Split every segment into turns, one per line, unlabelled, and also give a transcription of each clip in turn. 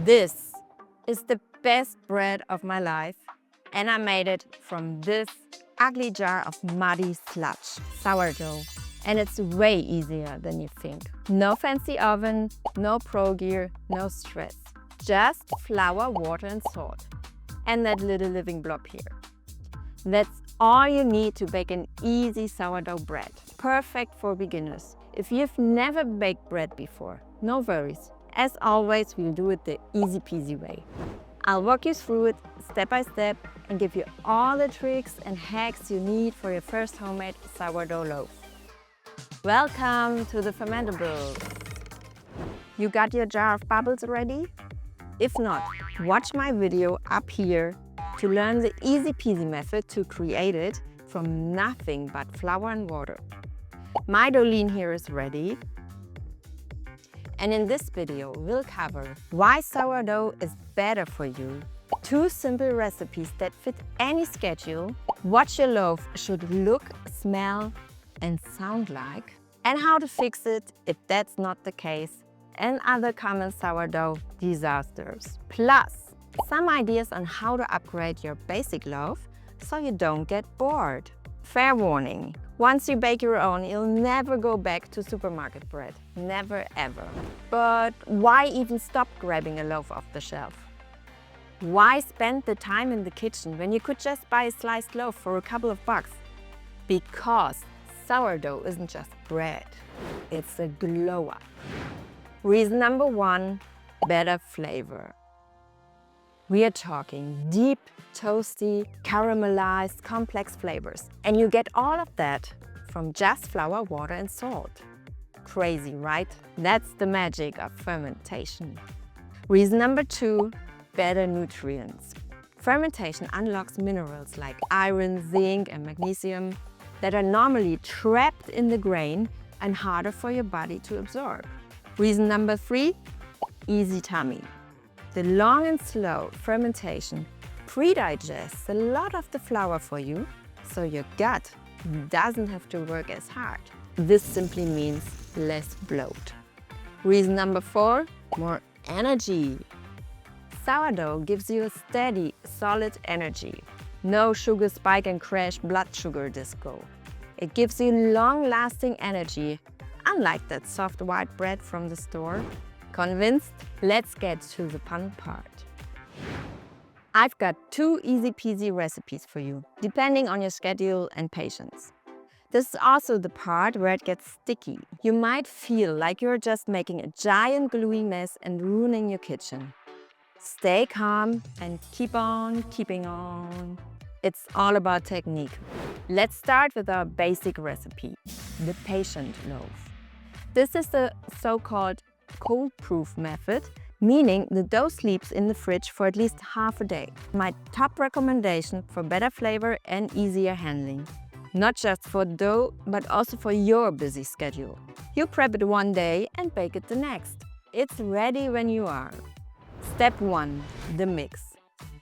This is the best bread of my life, and I made it from this ugly jar of muddy sludge, sourdough. And it's way easier than you think. No fancy oven, no pro gear, no stress. Just flour, water and salt. And that little living blob here. That's all you need to bake an easy sourdough bread. Perfect for beginners. If you've never baked bread before, no worries. As always, we'll do it the easy peasy way. I'll walk you through it step by step and give you all the tricks and hacks you need for your first homemade sourdough loaf. Welcome to the Fermentables. You got your jar of bubbles ready? If not, watch my video up here to learn the easy peasy method to create it from nothing but flour and water. My dough here is ready. And in this video, we'll cover why sourdough is better for you, 2 simple recipes that fit any schedule, what your loaf should look, smell, and sound like, and how to fix it if that's not the case, and other common sourdough disasters. Plus, some ideas on how to upgrade your basic loaf so you don't get bored. Fair warning, once you bake your own, you'll never go back to supermarket bread. Never ever. But why even stop grabbing a loaf off the shelf? Why spend the time in the kitchen when you could just buy a sliced loaf for a couple of bucks? Because sourdough isn't just bread, it's a glow up. Reason number 1, better flavor. We are talking deep, toasty, caramelized, complex flavors. And you get all of that from just flour, water and salt. Crazy, right? That's the magic of fermentation. Reason number 2, better nutrients. Fermentation unlocks minerals like iron, zinc and magnesium that are normally trapped in the grain and harder for your body to absorb. Reason number 3, easy tummy. The long and slow fermentation pre-digests a lot of the flour for you, so your gut doesn't have to work as hard. This simply means less bloat. Reason number 4, more energy. Sourdough gives you a steady, solid energy. No sugar spike and crash blood sugar disco. It gives you long-lasting energy, unlike that soft white bread from the store. Convinced? Let's get to the fun part. I've got 2 easy peasy recipes for you, depending on your schedule and patience. This is also the part where it gets sticky. You might feel like you're just making a giant gluey mess and ruining your kitchen. Stay calm and keep on keeping on. It's all about technique. Let's start with our basic recipe, the Patient Loaf. This is the so-called cold-proof method, meaning the dough sleeps in the fridge for at least half a day. My top recommendation for better flavor and easier handling. Not just for dough, but also for your busy schedule. You prep it one day and bake it the next. It's ready when you are. Step 1, the mix.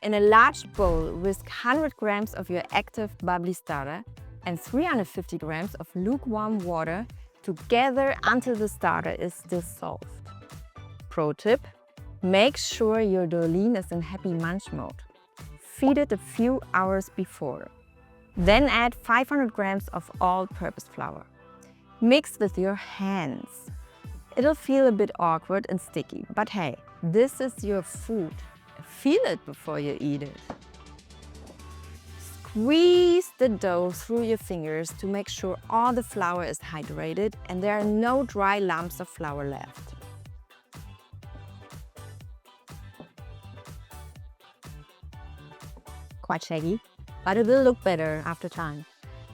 In a large bowl, whisk 100 grams of your active bubbly starter and 350 grams of lukewarm water together until the starter is dissolved. Pro tip, make sure your dough is in happy munch mode. Feed it a few hours before. Then add 500 grams of all-purpose flour. Mix with your hands. It'll feel a bit awkward and sticky, but hey, this is your food. Feel it before you eat it. Squeeze the dough through your fingers to make sure all the flour is hydrated and there are no dry lumps of flour left. Quite shaggy, but it will look better after time.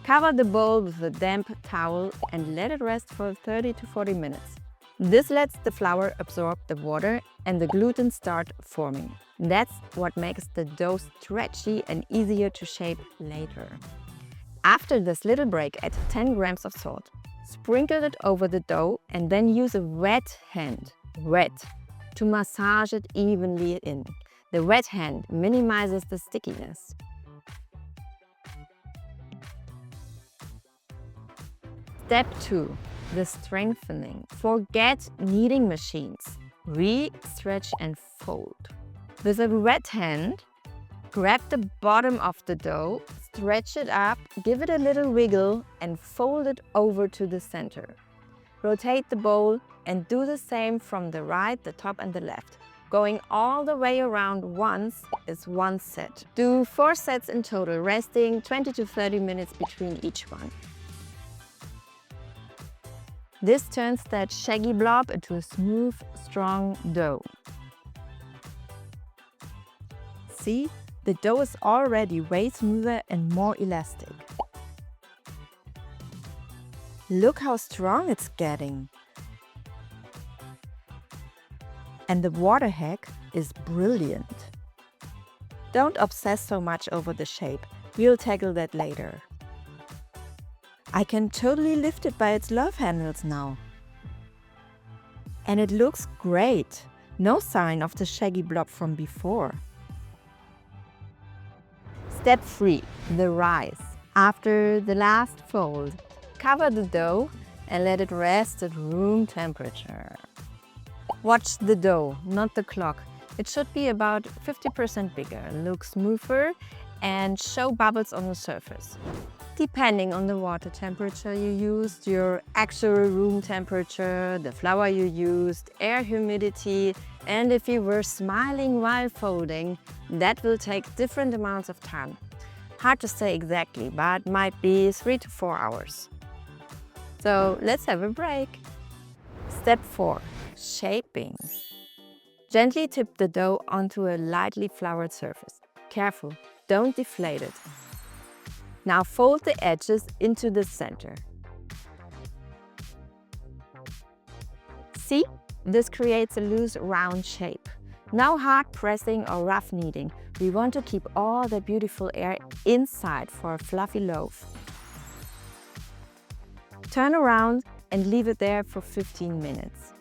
Cover the bowl with a damp towel and let it rest for 30 to 40 minutes. This lets the flour absorb the water and the gluten start forming. That's what makes the dough stretchy and easier to shape later. After this little break, add 10 grams of salt. Sprinkle it over the dough and then use a wet hand, to massage it evenly in. The wet hand minimizes the stickiness. Step 2. The strengthening. Forget kneading machines. Re-stretch and fold. With a wet hand, grab the bottom of the dough, stretch it up, give it a little wiggle and fold it over to the center. Rotate the bowl and do the same from the right, the top and the left. Going all the way around once is one set. Do 4 sets in total, resting 20 to 30 minutes between each one. This turns that shaggy blob into a smooth, strong dough. See, the dough is already way smoother and more elastic. Look how strong it's getting. And the water hack is brilliant. Don't obsess so much over the shape. We'll tackle that later. I can totally lift it by its love handles now. And it looks great. No sign of the shaggy blob from before. Step 3. The rise. After the last fold, cover the dough and let it rest at room temperature. Watch the dough, not the clock. It should be about 50% bigger, look smoother and show bubbles on the surface. Depending on the water temperature you used, your actual room temperature, the flour you used, air humidity, and if you were smiling while folding, that will take different amounts of time. Hard to say exactly, but might be 3 to 4 hours. So let's have a break. Step 4. Shaping. Gently tip the dough onto a lightly floured surface. Careful, don't deflate it. Now fold the edges into the center. See? This creates a loose, round shape. No hard pressing or rough kneading. We want to keep all the beautiful air inside for a fluffy loaf. Turn around and leave it there for 15 minutes.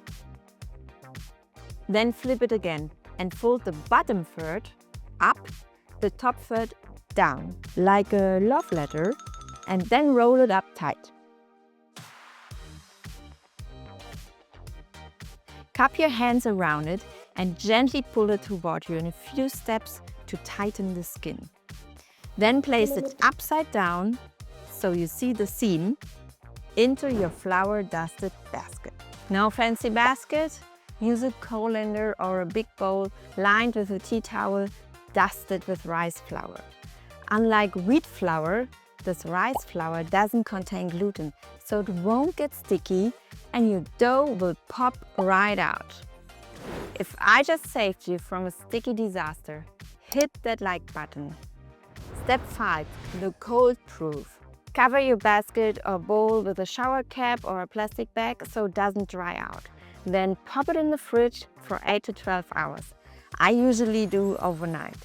Then flip it again and fold the bottom third up, the top third down, like a love letter, and then roll it up tight. Cup your hands around it and gently pull it toward you in a few steps to tighten the skin. Then place it upside down so you see the seam into your flour dusted basket. No fancy basket? Use a colander or a big bowl lined with a tea towel dusted with rice flour. Unlike wheat flour, this rice flour doesn't contain gluten, so it won't get sticky and your dough will pop right out. If I just saved you from a sticky disaster, hit that like button. Step 5. The cold proof. Cover your basket or bowl with a shower cap or a plastic bag so it doesn't dry out. Then pop it in the fridge for 8 to 12 hours. I usually do overnight.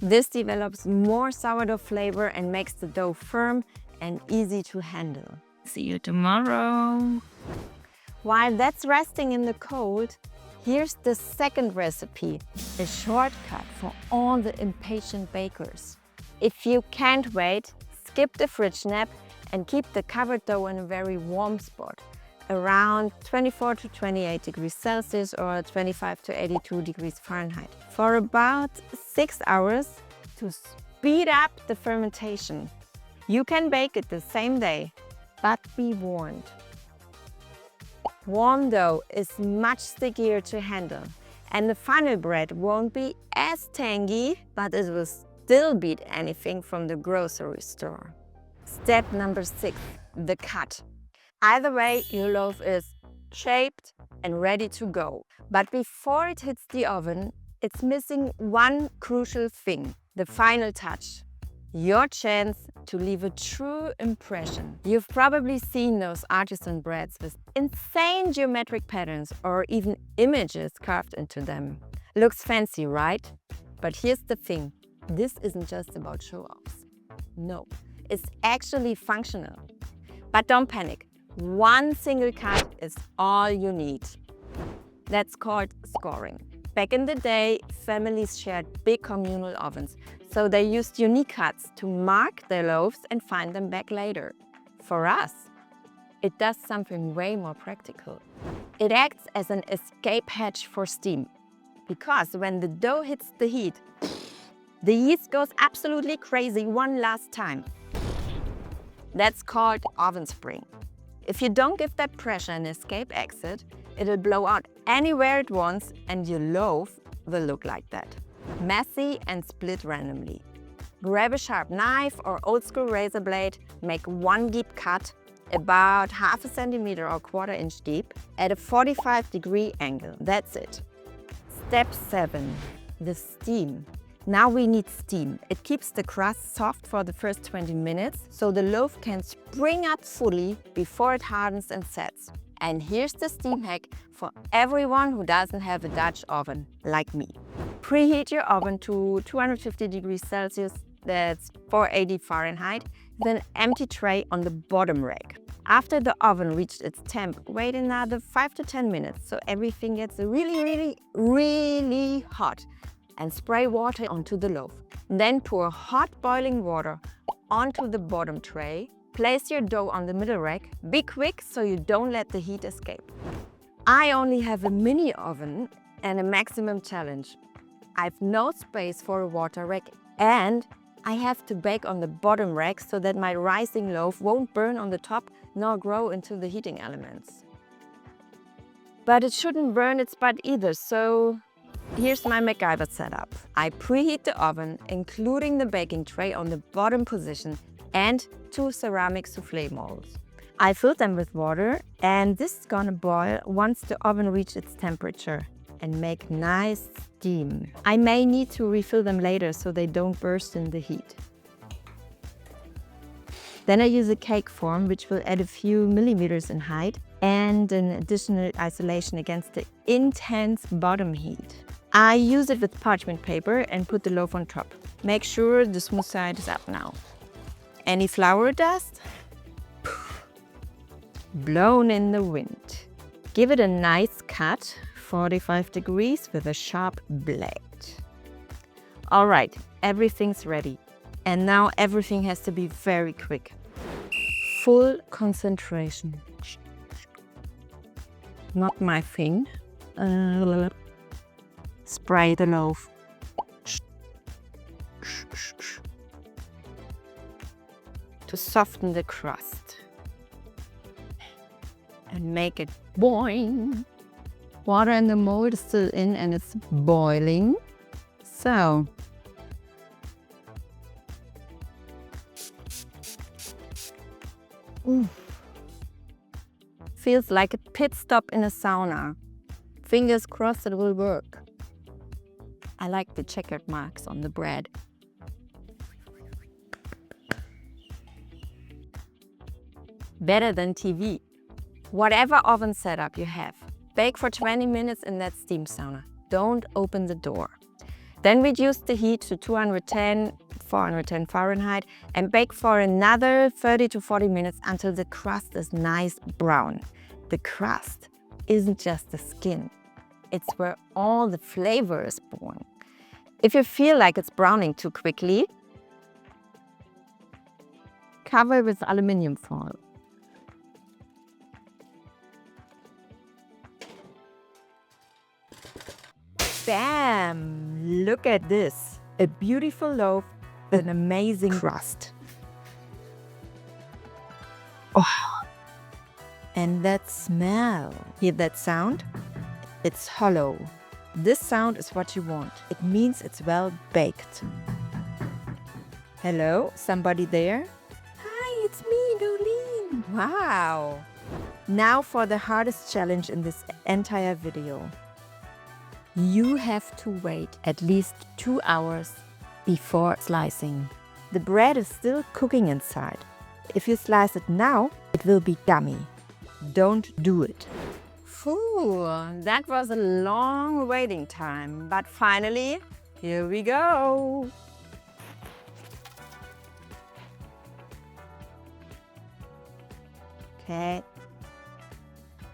This develops more sourdough flavor and makes the dough firm and easy to handle. See you tomorrow! While that's resting in the cold, here's the second recipe, a shortcut for all the impatient bakers. If you can't wait, skip the fridge nap and keep the covered dough in a very warm spot, around 24 to 28 degrees Celsius or 25 to 82 degrees Fahrenheit, for about 6 hours to speed up the fermentation. You can bake it the same day, but be warned. Warm dough is much stickier to handle, and the final bread won't be as tangy, but it will still beat anything from the grocery store. Step number 6, the cut. Either way, your loaf is shaped and ready to go. But before it hits the oven, it's missing one crucial thing, the final touch. Your chance to leave a true impression. You've probably seen those artisan breads with insane geometric patterns or even images carved into them. Looks fancy, right? But here's the thing, this isn't just about show-offs. No, it's actually functional. But don't panic, one single cut is all you need. That's called scoring. Back in the day, families shared big communal ovens, so they used unique cuts to mark their loaves and find them back later. For us, it does something way more practical. It acts as an escape hatch for steam, because when the dough hits the heat, the yeast goes absolutely crazy one last time. That's called oven spring. If you don't give that pressure an escape exit, it'll blow out anywhere it wants and your loaf will look like that. Messy and split randomly. Grab a sharp knife or old school razor blade, make one deep cut, about 1/2 centimeter or 1/4 inch deep, at a 45-degree angle. That's it. Step 7, the steam. Now we need steam. It keeps the crust soft for the first 20 minutes, so the loaf can spring up fully before it hardens and sets. And here's the steam hack for everyone who doesn't have a Dutch oven, like me. Preheat your oven to 250 degrees Celsius, that's 480 Fahrenheit, with an empty tray on the bottom rack. After the oven reached its temp, wait another 5 to 10 minutes so everything gets really hot, and spray water onto the loaf. Then pour hot boiling water onto the bottom tray. Place your dough on the middle rack. Be quick so you don't let the heat escape. I only have a mini oven and a maximum challenge. I've no space for a water rack and I have to bake on the bottom rack so that my rising loaf won't burn on the top nor grow into the heating elements. But it shouldn't burn its butt either, so here's my MacGyver setup. I preheat the oven, including the baking tray on the bottom position and 2 ceramic soufflé molds. I fill them with water and this is gonna boil once the oven reaches its temperature and make nice steam. I may need to refill them later so they don't burst in the heat. Then I use a cake form which will add a few millimeters in height and an additional isolation against the intense bottom heat. I use it with parchment paper and put the loaf on top. Make sure the smooth side is up now. Any flour dust? Blown in the wind. Give it a nice cut, 45 degrees with a sharp blade. All right, everything's ready. And now everything has to be very quick. Full concentration. Not my thing. Spray the loaf. To soften the crust. And make it boing. Water in the mold is still in and it's boiling. So, feels like a pit stop in a sauna. Fingers crossed it will work. I like the checkered marks on the bread. Better than TV. Whatever oven setup you have, bake for 20 minutes in that steam sauna. Don't open the door. Then reduce the heat to 210, 410 Fahrenheit and bake for another 30 to 40 minutes until the crust is nice brown. The crust isn't just the skin. It's where all the flavor is born. If you feel like it's browning too quickly, cover with aluminum foil. Bam! Look at this. A beautiful loaf with an amazing crust. Oh. And that smell. Hear that sound? It's hollow. This sound is what you want. It means it's well baked. Hello? Somebody there? Hi, it's me, Nolene. Wow! Now for the hardest challenge in this entire video. You have to wait at least 2 hours before slicing. The bread is still cooking inside. If you slice it now, it will be gummy. Don't do it. Phew, that was a long waiting time, but finally, here we go. Okay.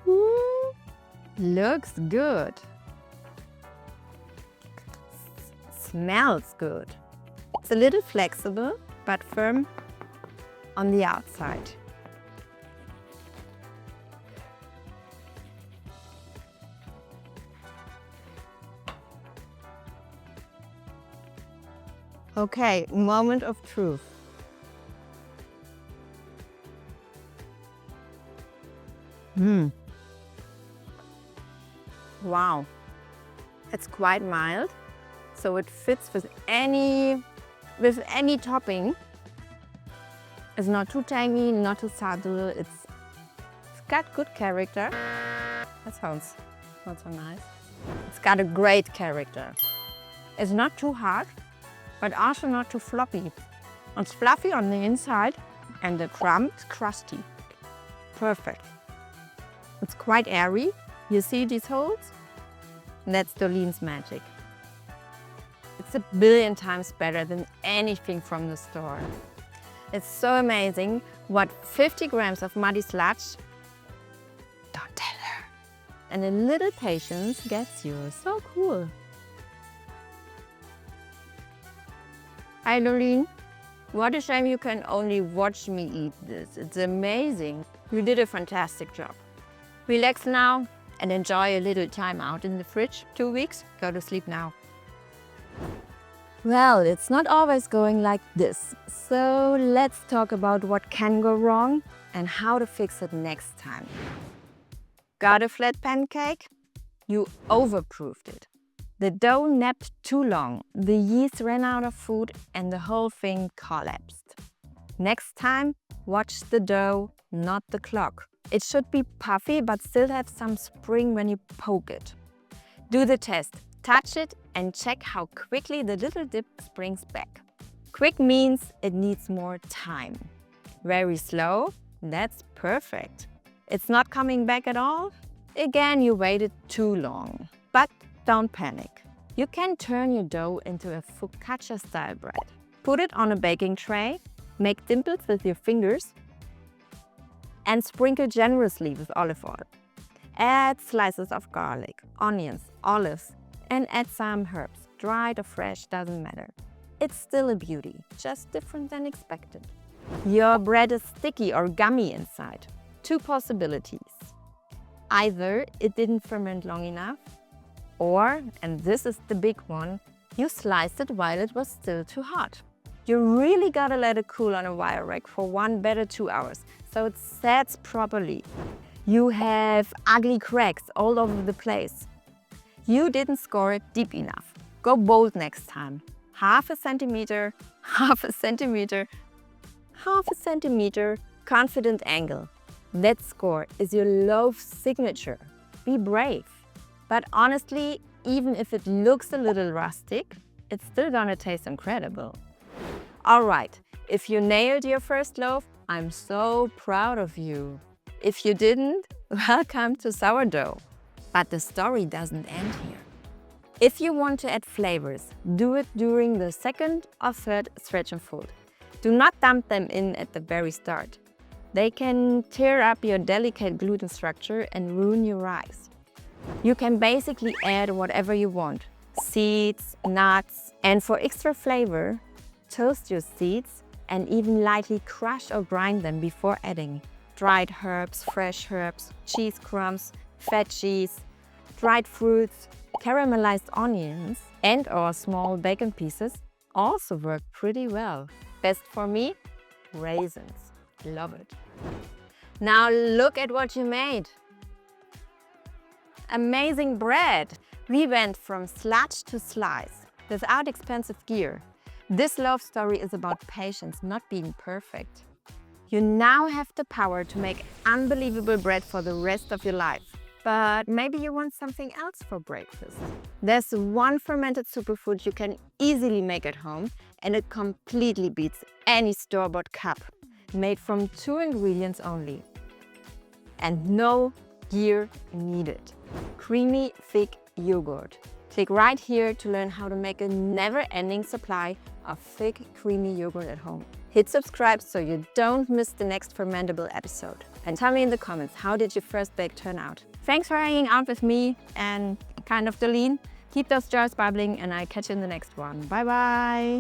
Ooh, looks good. smells good. It's a little flexible, but firm on the outside. Okay, moment of truth. Wow, it's quite mild, so it fits with any topping. It's not too tangy, not too subtle. It's got good character. That sounds not so nice. It's got a great character. It's not too hard, but also not too floppy. It's fluffy on the inside and the crumbs crusty. Perfect. It's quite airy. You see these holes? That's Dolene's magic. It's a billion times better than anything from the store. It's so amazing what 50 grams of muddy sludge, don't tell her, and a little patience gets you. So cool. Hi Dolene, what a shame you can only watch me eat this. It's amazing. You did a fantastic job. Relax now and enjoy a little time out in the fridge. 2 weeks, go to sleep now. Well, it's not always going like this. So let's talk about what can go wrong and how to fix it next time. Got a flat pancake? You overproofed it. The dough napped too long, the yeast ran out of food and the whole thing collapsed. Next time, watch the dough, not the clock. It should be puffy but still have some spring when you poke it. Do the test, touch it and check how quickly the little dip springs back. Quick means it needs more time. Very slow, that's perfect. It's not coming back at all? Again, you waited too long. But don't panic. You can turn your dough into a focaccia-style bread. Put it on a baking tray, make dimples with your fingers, and sprinkle generously with olive oil. Add slices of garlic, onions, olives, and add some herbs. Dried or fresh, doesn't matter. It's still a beauty, just different than expected. Your bread is sticky or gummy inside. 2 possibilities. Either it didn't ferment long enough, or, and this is the big one, you sliced it while it was still too hot. You really gotta let it cool on a wire rack for 1 better 2 hours, so it sets properly. You have ugly cracks all over the place. You didn't score it deep enough. Go bold next time. Half a centimeter, half a centimeter, half a centimeter, confident angle. That score is your loaf signature. Be brave. But honestly, even if it looks a little rustic, it's still gonna taste incredible. All right, if you nailed your first loaf, I'm so proud of you. If you didn't, welcome to sourdough. But the story doesn't end here. If you want to add flavors, do it during the 2nd or 3rd stretch and fold. Do not dump them in at the very start. They can tear up your delicate gluten structure and ruin your rice. You can basically add whatever you want. Seeds, nuts, and for extra flavor, toast your seeds and even lightly crush or grind them before adding. Dried herbs, fresh herbs, cheese crumbs, fat cheese, dried fruits, caramelized onions and/or small bacon pieces also work pretty well. Best for me, raisins. Love it. Now look at what you made. Amazing bread. We went from sludge to slice without expensive gear. This loaf story is about patience, not being perfect. You now have the power to make unbelievable bread for the rest of your life. But maybe you want something else for breakfast. There's one fermented superfood you can easily make at home, and it completely beats any store-bought cup. Made from 2 ingredients only. And no gear needed. Creamy, thick yogurt. Click right here to learn how to make a never-ending supply of thick, creamy yogurt at home. Hit subscribe so you don't miss the next fermentable episode. And tell me in the comments, how did your first bake turn out? Thanks for hanging out with me and kind of Dolene. Keep those jars bubbling and I'll catch you in the next one. Bye bye!